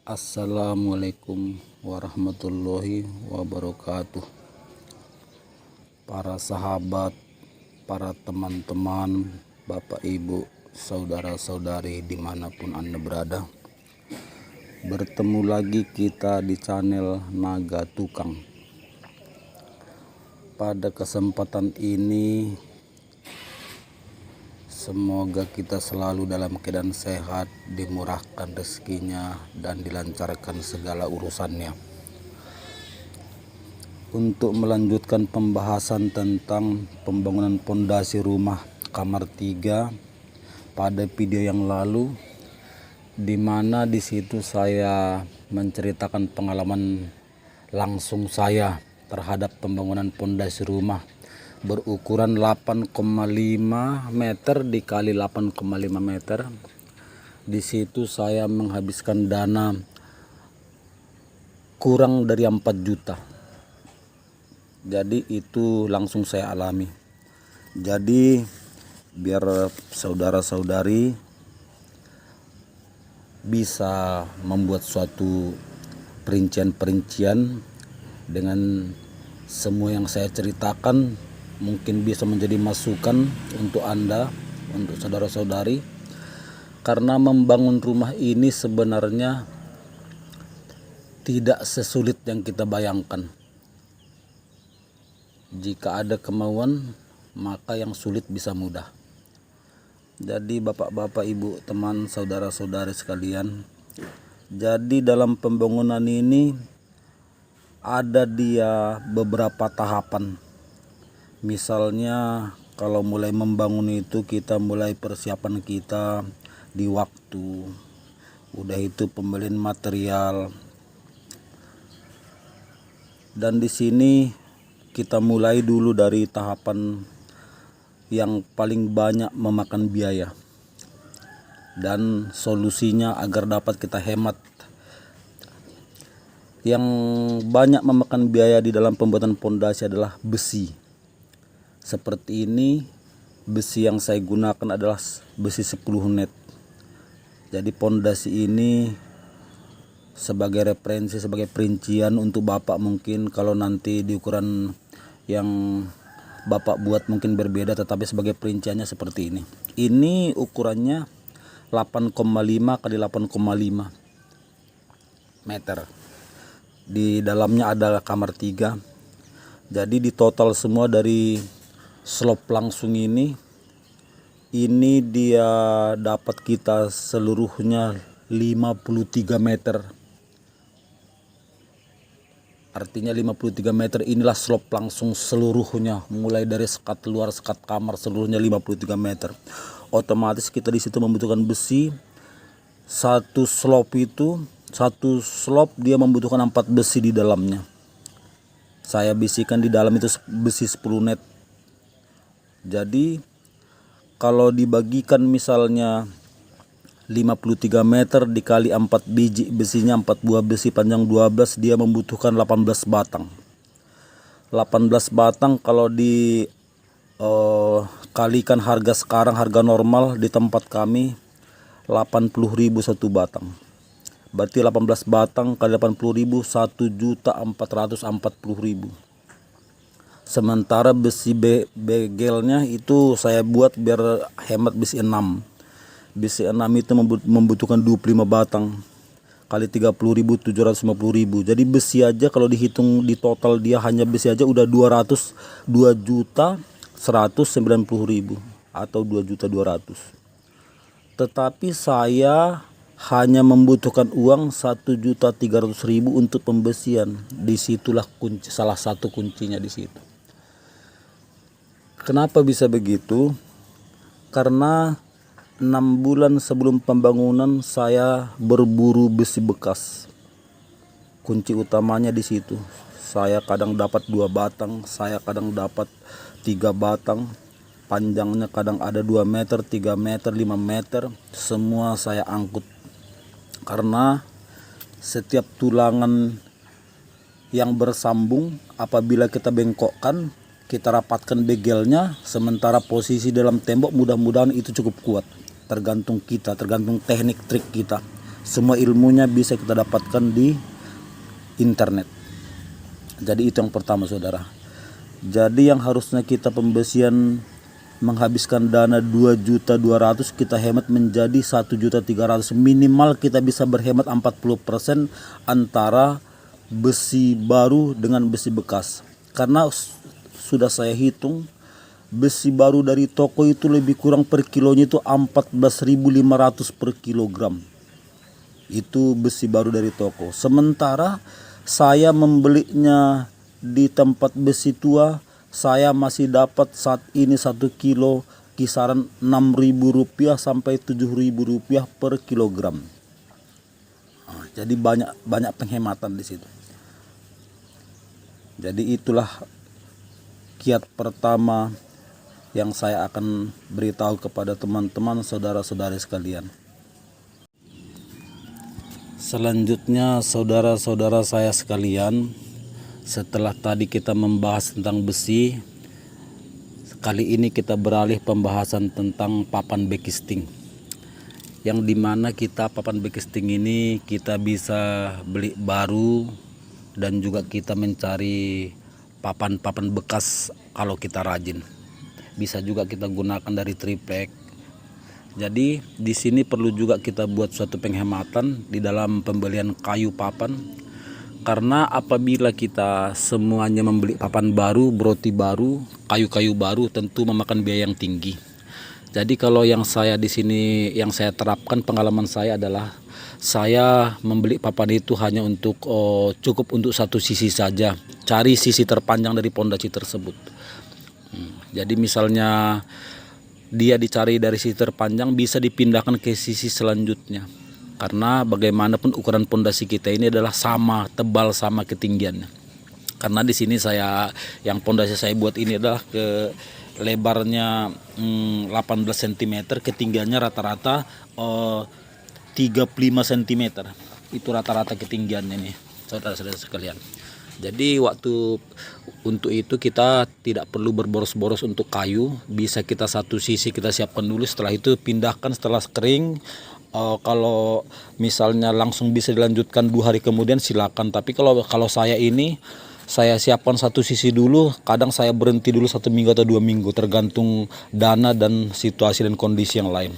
Assalamualaikum warahmatullahi wabarakatuh. Para sahabat, para teman-teman, bapak ibu, saudara-saudari dimanapun Anda berada, bertemu lagi kita di channel Naga Tukang. Pada kesempatan ini semoga kita selalu dalam keadaan sehat, dimurahkan rezekinya, dan dilancarkan segala urusannya. Untuk melanjutkan pembahasan tentang pembangunan pondasi rumah kamar 3 pada video yang lalu, di mana di situ saya menceritakan pengalaman langsung saya terhadap pembangunan pondasi rumah berukuran 8,5 meter dikali 8,5 meter. Di situ saya menghabiskan dana kurang dari 4 juta. Jadi itu langsung saya alami. Jadi biar saudara-saudari bisa membuat suatu perincian-perincian dengan semua yang saya ceritakan, mungkin bisa menjadi masukan untuk Anda, untuk saudara-saudari, karena membangun rumah ini sebenarnya tidak sesulit yang kita bayangkan. Jika ada kemauan, maka yang sulit bisa mudah. Jadi bapak-bapak, ibu, teman, saudara-saudari sekalian, jadi dalam pembangunan ini ada dia beberapa tahapan. Misalnya kalau mulai membangun itu kita mulai persiapan kita di waktu, udah itu pembelian material, dan di sini kita mulai dulu dari tahapan yang paling banyak memakan biaya dan solusinya agar dapat kita hemat. Yang banyak memakan biaya di dalam pembuatan pondasi adalah besi. Seperti ini, besi yang saya gunakan adalah besi 10 net. Jadi pondasi ini sebagai referensi, sebagai perincian untuk bapak, mungkin kalau nanti di ukuran yang bapak buat mungkin berbeda, tetapi sebagai perinciannya seperti ini. Ini ukurannya 8,5 kali 8,5 meter. Di dalamnya ada kamar 3. Jadi di total semua dari slope langsung ini dia dapat kita seluruhnya 53 meter. Artinya 53 meter inilah slope langsung seluruhnya, mulai dari sekat luar, sekat kamar, seluruhnya 53 meter. Otomatis kita di situ membutuhkan besi. Satu slope dia membutuhkan 4 besi di dalamnya. Saya bisikan di dalam itu besi 10 net. Jadi kalau dibagikan misalnya 53 meter dikali 4 biji besinya, 4 buah besi panjang 12, dia membutuhkan 18 batang. 18 batang kalau kalikan harga sekarang, harga normal di tempat kami 80.000 satu batang. Berarti 18 batang kali 80.000, 1.440.000. Sementara besi begelnya itu saya buat biar hemat besi 6. Besi 6 itu membutuhkan 25 batang kali 30.000, 750.000. Jadi besi aja kalau dihitung di total dia hanya besi aja udah 2.190.000 atau 2.200.000. Tetapi saya hanya membutuhkan uang 1.300.000 untuk pembesian. Disitulah kunci, salah satu kuncinya di situ. Kenapa bisa begitu? Karena 6 bulan sebelum pembangunan saya berburu besi bekas. Kunci utamanya di situ. Saya kadang dapat 2 batang, saya kadang dapat 3 batang. Panjangnya kadang ada 2 meter, 3 meter, 5 meter. Semua saya angkut. Karena setiap tulangan yang bersambung apabila kita bengkokkan, kita rapatkan begelnya, sementara posisi dalam tembok mudah-mudahan itu cukup kuat. Tergantung kita, tergantung teknik trik kita. Semua ilmunya bisa kita dapatkan di internet. Jadi itu yang pertama saudara. Jadi yang harusnya kita pembesian menghabiskan dana 2.200.000, kita hemat menjadi 1.300.000. Minimal kita bisa berhemat 40% antara besi baru dengan besi bekas. Karena sudah saya hitung, besi baru dari toko itu lebih kurang per kilonya itu 14.500 per kilogram. Itu besi baru dari toko. Sementara saya membelinya di tempat besi tua, saya masih dapat saat ini 1 kilo kisaran Rp6.000 sampai Rp7.000 per kilogram. Jadi banyak penghematan di situ. Jadi itulah kiat pertama yang saya akan beritahu kepada teman-teman saudara-saudari sekalian. Selanjutnya saudara-saudara saya sekalian, setelah tadi kita membahas tentang besi, kali ini kita beralih pembahasan tentang papan backcasting. Yang dimana kita papan backcasting ini kita bisa beli baru dan juga kita mencari papan-papan bekas kalau kita rajin. Bisa juga kita gunakan dari triplek. Jadi di sini perlu juga kita buat suatu penghematan di dalam pembelian kayu papan, karena apabila kita semuanya membeli papan baru, broti baru, kayu-kayu baru, tentu memakan biaya yang tinggi. Jadi kalau yang saya di sini yang saya terapkan, pengalaman saya adalah saya membeli papan itu hanya untuk cukup untuk satu sisi saja, cari sisi terpanjang dari pondasi tersebut. Jadi misalnya dia dicari dari sisi terpanjang, bisa dipindahkan ke sisi selanjutnya, karena bagaimanapun ukuran pondasi kita ini adalah sama tebal, sama ketinggiannya. Karena di sini yang pondasi saya buat ini adalah ke lebarnya 18 cm, ketinggiannya rata-rata 35 cm. Itu rata-rata ketinggiannya nih saudara-saudara sekalian. Jadi untuk itu kita tidak perlu berboros-boros untuk kayu, bisa kita satu sisi kita siapkan dulu, setelah itu pindahkan setelah kering. Kalau misalnya langsung bisa dilanjutkan 2 hari kemudian silakan, tapi kalau saya ini saya siapkan satu sisi dulu, kadang saya berhenti dulu 1 minggu atau 2 minggu tergantung dana dan situasi dan kondisi yang lain.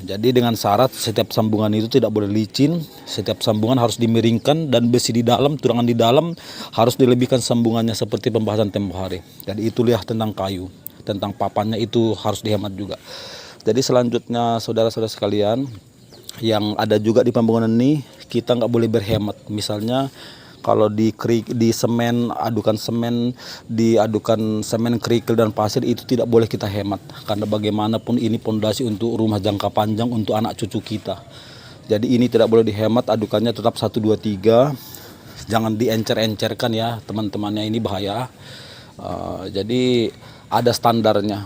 Jadi dengan syarat setiap sambungan itu tidak boleh licin, setiap sambungan harus dimiringkan, dan besi di dalam, turangan di dalam harus dilebihkan sambungannya seperti pembahasan tempo hari. Jadi itu lihat tentang kayu, tentang papannya itu harus dihemat juga. Jadi selanjutnya saudara-saudara sekalian, yang ada juga di pembangunan ini kita nggak boleh berhemat. Misalnya kalau di semen, diadukan semen, kerikil dan pasir, itu tidak boleh kita hemat, karena bagaimanapun ini pondasi untuk rumah jangka panjang untuk anak cucu kita. Jadi ini tidak boleh dihemat, adukannya tetap 1, 2, 3, jangan diencer-encerkan ya teman-temannya, ini bahaya. Jadi ada standarnya.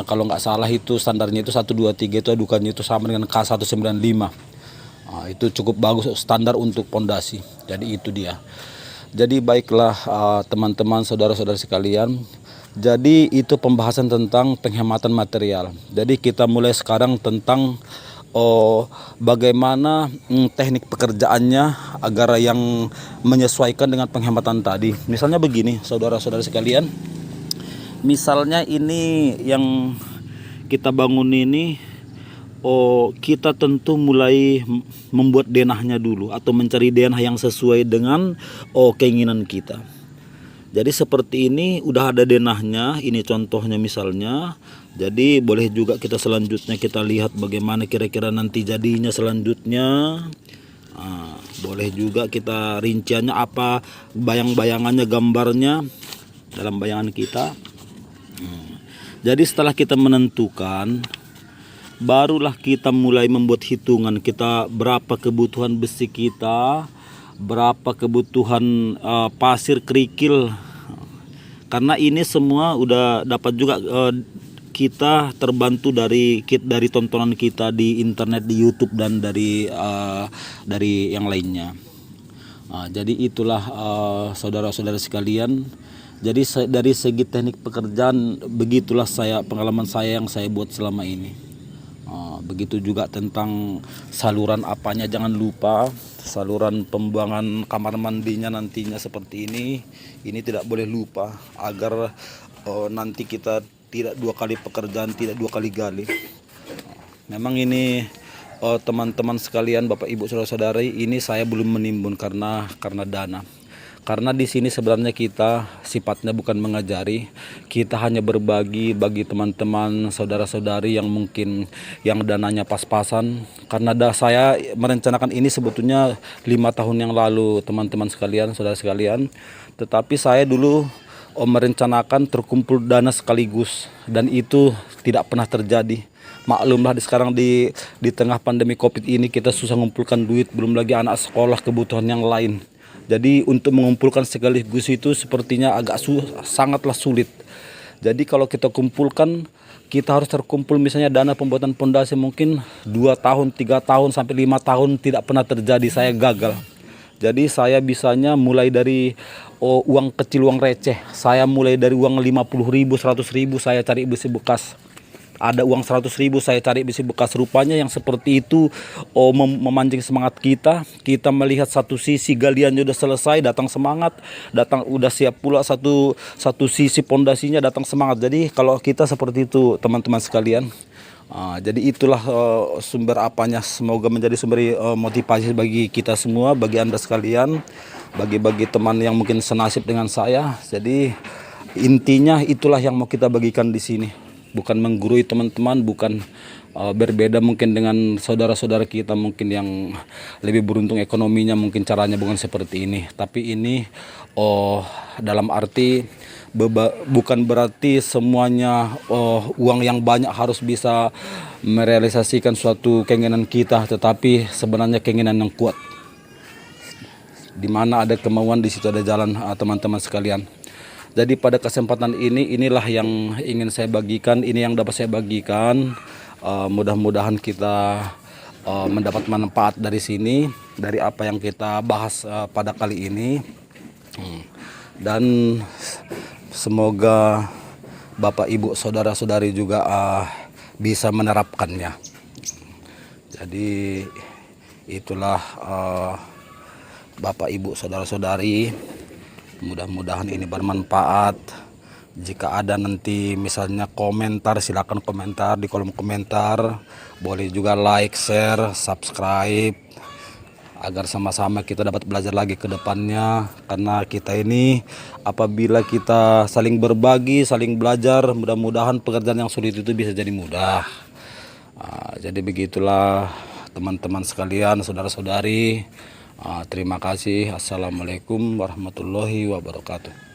Kalau nggak salah itu standarnya itu 1, 2, 3 itu adukannya itu sama dengan K195. Itu cukup bagus standar untuk pondasi. Jadi itu dia. Jadi baiklah teman-teman saudara-saudara sekalian. Jadi itu pembahasan tentang penghematan material. Jadi kita mulai sekarang tentang bagaimana teknik pekerjaannya agar yang menyesuaikan dengan penghematan tadi. Misalnya begini saudara-saudara sekalian. Misalnya ini yang kita bangun ini, kita tentu mulai membuat denahnya dulu atau mencari denah yang sesuai dengan keinginan kita. Jadi seperti ini udah ada denahnya, ini contohnya misalnya. Jadi boleh juga kita selanjutnya kita lihat bagaimana kira-kira nanti jadinya selanjutnya. Boleh juga kita rinciannya apa, bayang-bayangannya, gambarnya dalam bayangan kita. Jadi setelah kita menentukan, barulah kita mulai membuat hitungan kita berapa kebutuhan besi kita, berapa kebutuhan pasir, kerikil. Karena ini semua udah dapat juga kita terbantu dari tontonan kita di internet, di YouTube, dan dari yang lainnya. Jadi itulah saudara-saudara sekalian. Jadi dari segi teknik pekerjaan begitulah pengalaman saya yang saya buat selama ini. Begitu juga tentang saluran apanya, jangan lupa saluran pembuangan kamar mandinya nantinya seperti ini tidak boleh lupa agar nanti kita tidak dua kali pekerjaan, tidak dua kali gali. Memang ini teman-teman sekalian, Bapak Ibu saudara-saudari, ini saya belum menimbun karena dana. Karena di sini sebenarnya kita sifatnya bukan mengajari, kita hanya berbagi bagi teman-teman saudara-saudari yang mungkin yang dananya pas-pasan. Karena saya merencanakan ini sebetulnya 5 tahun yang lalu, teman-teman sekalian, saudara sekalian. Tetapi saya dulu merencanakan terkumpul dana sekaligus dan itu tidak pernah terjadi. Maklumlah sekarang di tengah pandemi Covid ini kita susah mengumpulkan duit, belum lagi anak sekolah, kebutuhan yang lain. Jadi untuk mengumpulkan sekaligus itu sepertinya agak sangatlah sulit. Jadi kalau kita kumpulkan, kita harus terkumpul misalnya dana pembuatan pondasi mungkin 2 tahun, 3 tahun, sampai 5 tahun tidak pernah terjadi, saya gagal. Jadi saya bisanya mulai dari uang kecil, uang receh. Saya mulai dari uang 50.000, 100.000 saya cari besi bekas. Ada uang 100.000 saya cari besi bekas. Rupanya yang seperti itu memancing semangat kita. Kita melihat satu sisi galiannya udah selesai, datang semangat, datang udah siap pula satu sisi pondasinya, datang semangat. Jadi kalau kita seperti itu teman-teman sekalian, jadi itulah sumber apanya, semoga menjadi sumber motivasi bagi kita semua, bagi Anda sekalian, bagi teman yang mungkin senasib dengan saya. Jadi intinya itulah yang mau kita bagikan di sini. Bukan menggurui teman-teman, bukan berbeda mungkin dengan saudara-saudara kita mungkin yang lebih beruntung ekonominya, mungkin caranya bukan seperti ini. Tapi ini dalam arti bukan berarti semuanya uang yang banyak harus bisa merealisasikan suatu keinginan kita, tetapi sebenarnya keinginan yang kuat. Di mana ada kemauan, di situ ada jalan, teman-teman sekalian. Jadi pada kesempatan ini, inilah yang ingin saya bagikan, ini yang dapat saya bagikan. Mudah-mudahan kita mendapat manfaat dari sini, dari apa yang kita bahas pada kali ini. Dan semoga Bapak Ibu saudara-saudari juga bisa menerapkannya. Jadi itulah Bapak Ibu saudara-saudari. Mudah-mudahan ini bermanfaat. Jika ada nanti misalnya komentar, silakan komentar di kolom komentar. Boleh juga like, share, subscribe, agar sama-sama kita dapat belajar lagi ke depannya. Karena kita ini apabila kita saling berbagi, saling belajar, mudah-mudahan pekerjaan yang sulit itu bisa jadi mudah. Jadi begitulah teman-teman sekalian, saudara-saudari. Terima kasih. Assalamualaikum warahmatullahi wabarakatuh.